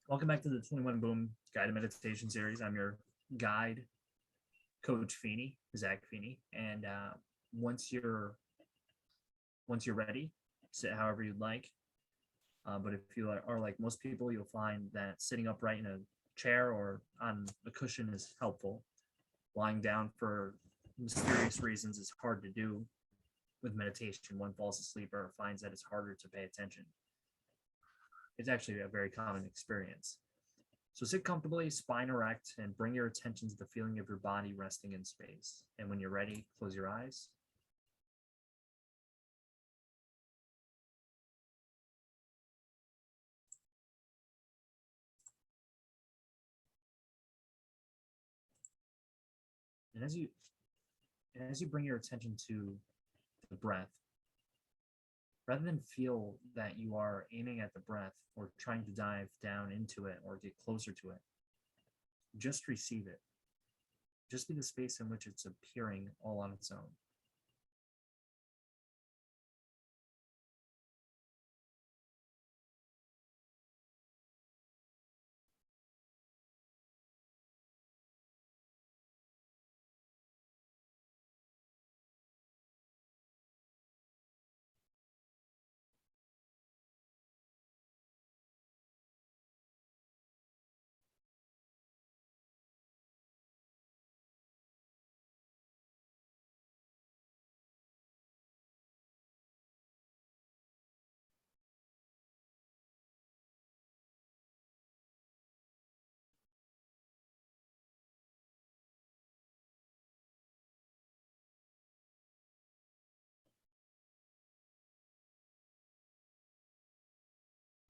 Welcome back to the 21 Boom Guided Meditation Series. I'm your guide, Coach Feeney, Zach Feeney. And once you're once you're ready, sit however you'd like. But if you are like most people, you'll find that sitting upright in a chair or on a cushion is helpful. Lying down for mysterious reasons is hard to do with meditation. One falls asleep or finds that it's harder to pay attention. It's actually a very common experience. So sit comfortably, spine erect, and bring your attention to the feeling of your body resting in space. And when you're ready, close your eyes. And as you bring your attention to the breath, rather than feel that you are aiming at the breath or trying to dive down into it or get closer to it, just receive it. Just be the space in which it's appearing all on its own.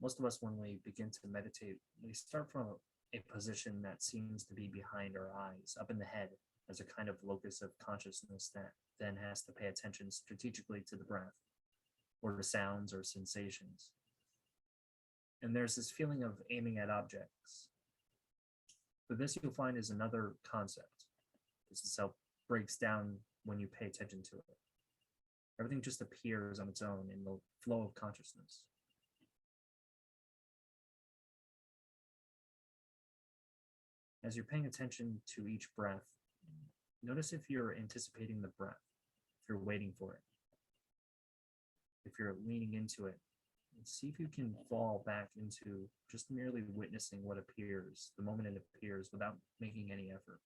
Most of us, when we begin to meditate, we start from a position that seems to be behind our eyes, up in the head, as a kind of locus of consciousness that then has to pay attention strategically to the breath or to sounds or sensations. And there's this feeling of aiming at objects. But this you'll find is another concept. This itself breaks down when you pay attention to it. Everything just appears on its own in the flow of consciousness. As you're paying attention to each breath, notice if you're anticipating the breath, if you're waiting for it, if you're leaning into it. And see if you can fall back into just merely witnessing what appears the moment it appears without making any effort.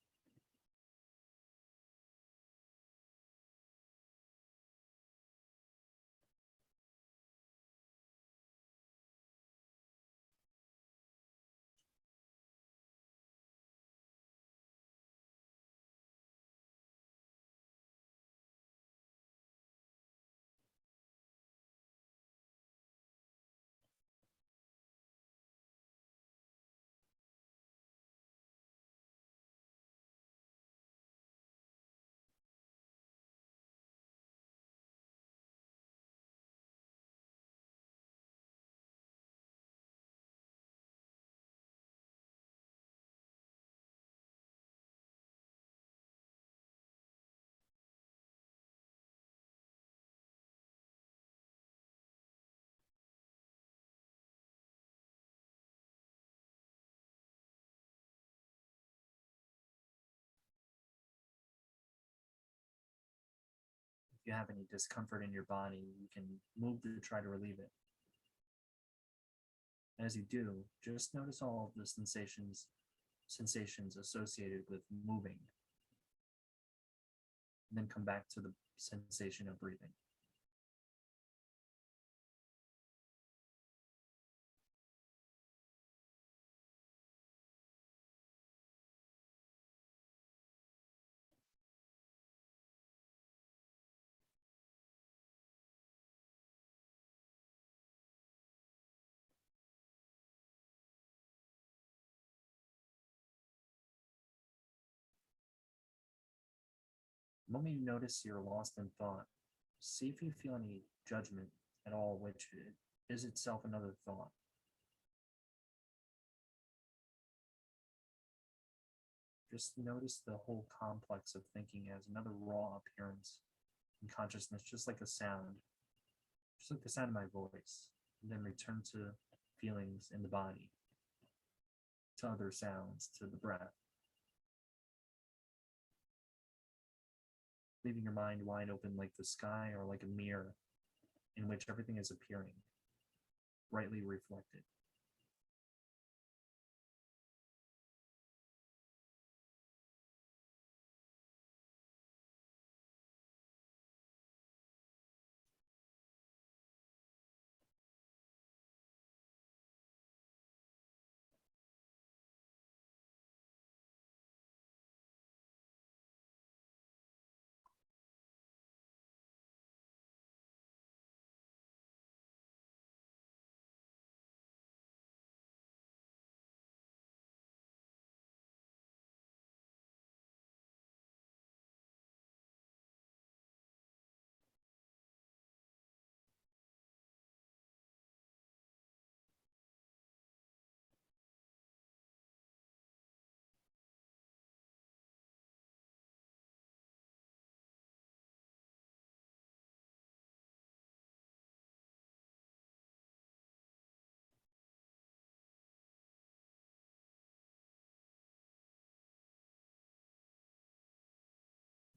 If you have any discomfort in your body, you can move to try to relieve it. As you do, just notice all of the sensations associated with moving, and then come back to the sensation of breathing. The moment you notice you're lost in thought, see if you feel any judgment at all, which is itself another thought. Just notice the whole complex of thinking as another raw appearance in consciousness, just like a sound, just like the sound of my voice, and then return to feelings in the body. to other sounds, to the breath, leaving your mind wide open like the sky or like a mirror in which everything is appearing, brightly reflected.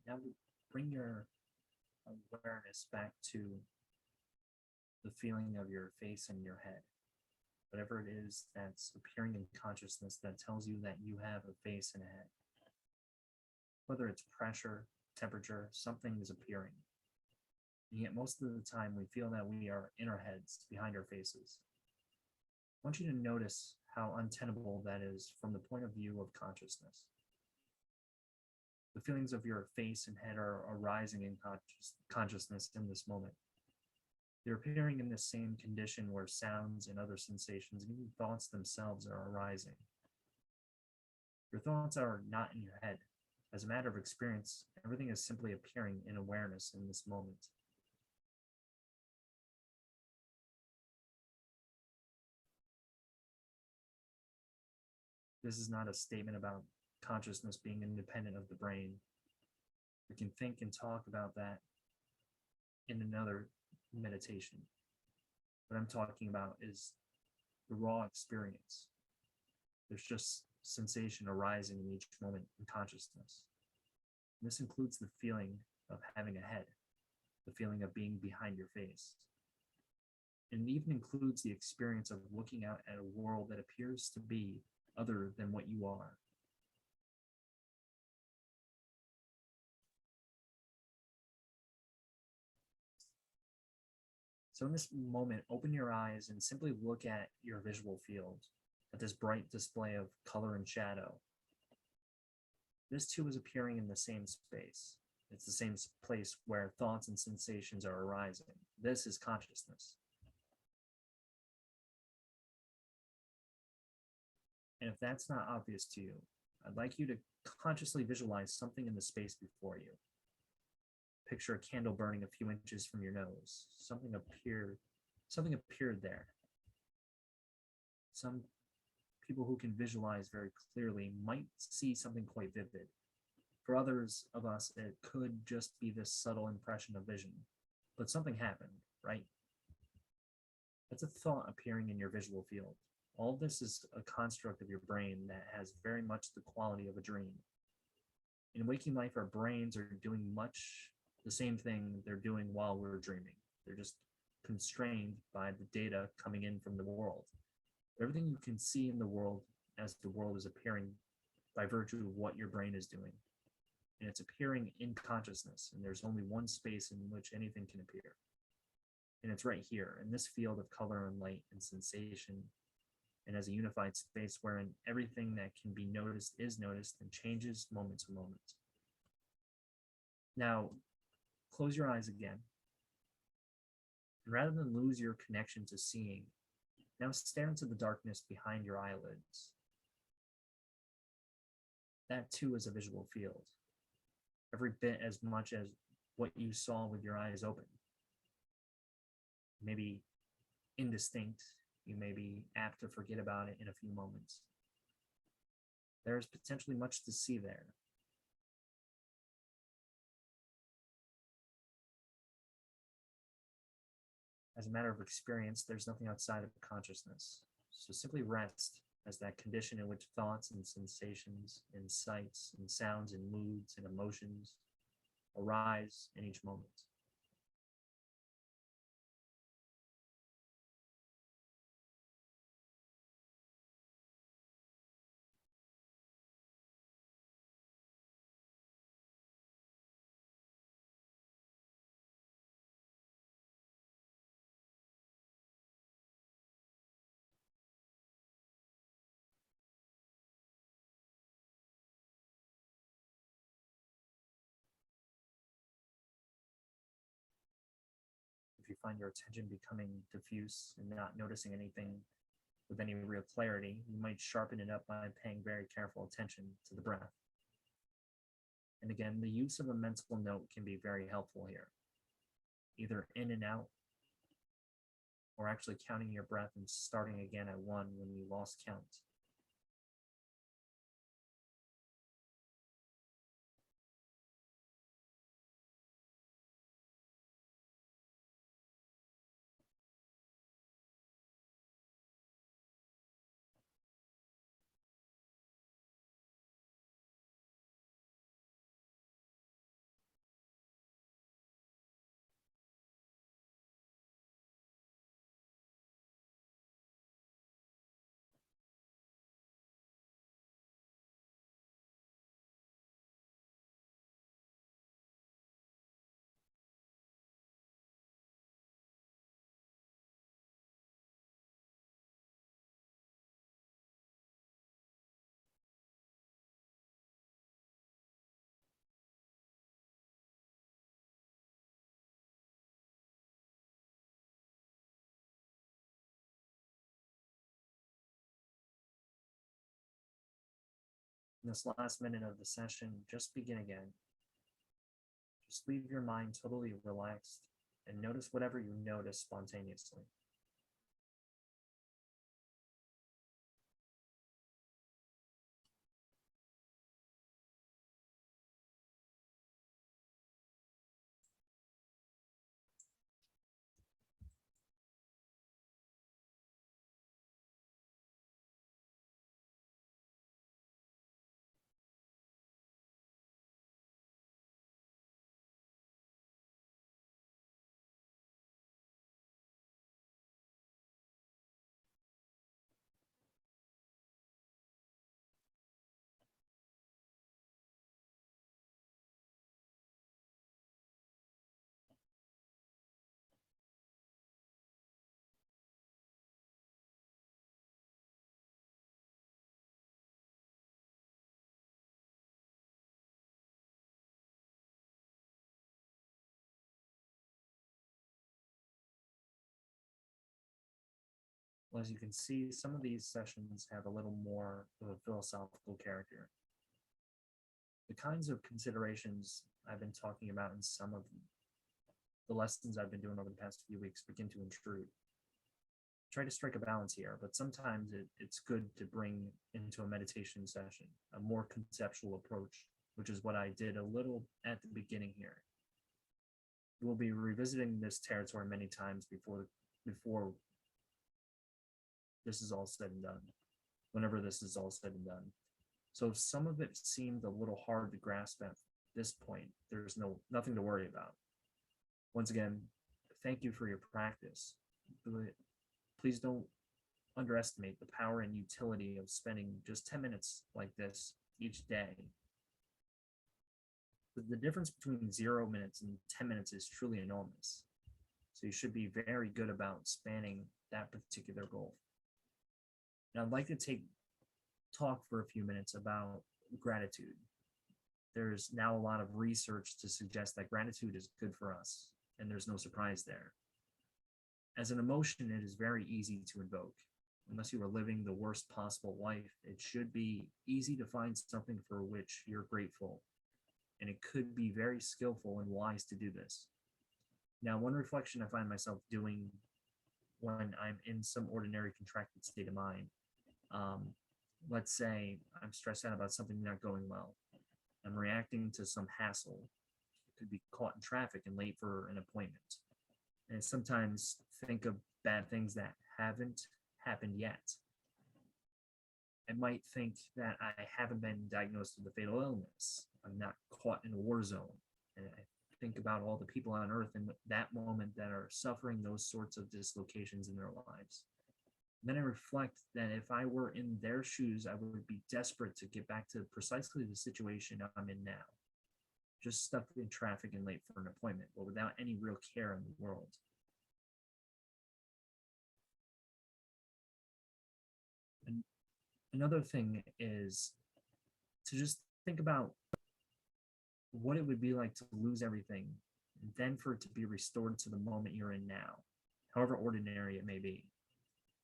Now bring your awareness back to the feeling of your face and your head. Whatever it is that's appearing in consciousness that tells you that you have a face and a head. Whether it's pressure, temperature, something is appearing. And yet most of the time we feel that we are in our heads, behind our faces. I want you to notice how untenable that is from the point of view of consciousness. The feelings of your face and head are arising in consciousness in this moment. They're appearing in the same condition where sounds and other sensations, and even thoughts themselves, are arising. Your thoughts are not in your head. As a matter of experience, everything is simply appearing in awareness in this moment. This is not a statement about consciousness being independent of the brain. We can think and talk about that in another meditation. What I'm talking about is the raw experience. There's just sensation arising in each moment in consciousness. And this includes the feeling of having a head, the feeling of being behind your face. And it even includes the experience of looking out at a world that appears to be other than what you are. So in this moment, open your eyes and simply look at your visual field, at this bright display of color and shadow. This too is appearing in the same space. It's the same place where thoughts and sensations are arising. This is consciousness. And if that's not obvious to you, I'd like you to consciously visualize something in the space before you. Picture a candle burning a few inches from your nose. Something appeared there. Some people who can visualize very clearly might see something quite vivid. For others of us, it could just be this subtle impression of vision, but something happened, right? That's a thought appearing in your visual field. All this is a construct of your brain that has very much the quality of a dream. In waking life, our brains are doing much the same thing they're doing while we're dreaming. They're just constrained by the data coming in from the world. Everything you can see in the world as the world is appearing by virtue of what your brain is doing. And it's appearing in consciousness, and there's only one space in which anything can appear. And it's right here, in this field of color and light and sensation, and as a unified space wherein everything that can be noticed is noticed and changes moment to moment. Now, close your eyes again. And rather than lose your connection to seeing, now stare into the darkness behind your eyelids. That too is a visual field, every bit as much as what you saw with your eyes open. Maybe indistinct, you may be apt to forget about it in a few moments. There is potentially much to see there. As a matter of experience, there's nothing outside of consciousness. So simply rest as that condition in which thoughts and sensations and sights and sounds and moods and emotions arise in each moment. If you find your attention becoming diffuse and not noticing anything with any real clarity, you might sharpen it up by paying very careful attention to the breath. And again, the use of a mental note can be very helpful here, either in and out, or actually counting your breath and starting again at one when you lost count. In this last minute of the session, just begin again. Just leave your mind totally relaxed and notice whatever you notice spontaneously. Well, as you can see, some of these sessions have a little more of a philosophical character. The kinds of considerations I've been talking about in some of the lessons I've been doing over the past few weeks begin to intrude. Try to strike a balance here, but sometimes it's good to bring into a meditation session a more conceptual approach, which is what I did a little at the beginning here. We'll be revisiting this territory many times before this is all said and done, whenever this is all said and done. So if some of it seemed a little hard to grasp at this point, there's nothing to worry about. Once again, thank you for your practice. Please don't underestimate the power and utility of spending just 10 minutes like this each day. But the difference between 0 minutes and 10 minutes is truly enormous. So you should be very good about spanning that particular goal. Now I'd like to talk for a few minutes about gratitude. There's now a lot of research to suggest that gratitude is good for us, and there's no surprise there. As an emotion, it is very easy to invoke. Unless you are living the worst possible life, it should be easy to find something for which you're grateful, and it could be very skillful and wise to do this. Now, one reflection I find myself doing when I'm in some ordinary contracted state of mind, let's say I'm stressed out about something not going well. I'm reacting to some hassle. It could be caught in traffic and late for an appointment. And I sometimes think of bad things that haven't happened yet. I might think that I haven't been diagnosed with a fatal illness. I'm not caught in a war zone. And I think about all the people on earth in that moment that are suffering those sorts of dislocations in their lives. Then I reflect that if I were in their shoes, I would be desperate to get back to precisely the situation I'm in now. Just stuck in traffic and late for an appointment, but without any real care in the world. And another thing is to just think about what it would be like to lose everything, and then for it to be restored to the moment you're in now, however ordinary it may be.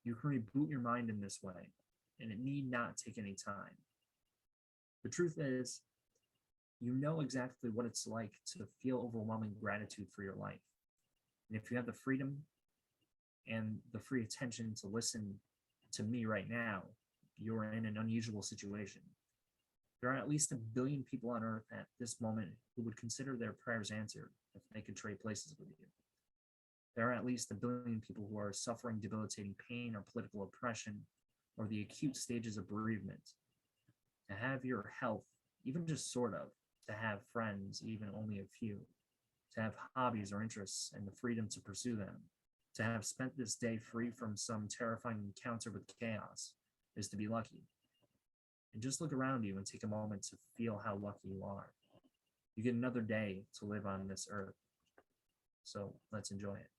You can reboot your mind in this way, and it need not take any time. The truth is, you know exactly what it's like to feel overwhelming gratitude for your life. And if you have the freedom and the free attention to listen to me right now, you're in an unusual situation. There are at least 1 billion people on earth at this moment who would consider their prayers answered if they could trade places with you. There are at least 1 billion people who are suffering debilitating pain or political oppression or the acute stages of bereavement. To have your health, even just sort of, to have friends, even only a few, to have hobbies or interests and the freedom to pursue them, to have spent this day free from some terrifying encounter with chaos, is to be lucky. And just look around you and take a moment to feel how lucky you are. You get another day to live on this earth. So let's enjoy it.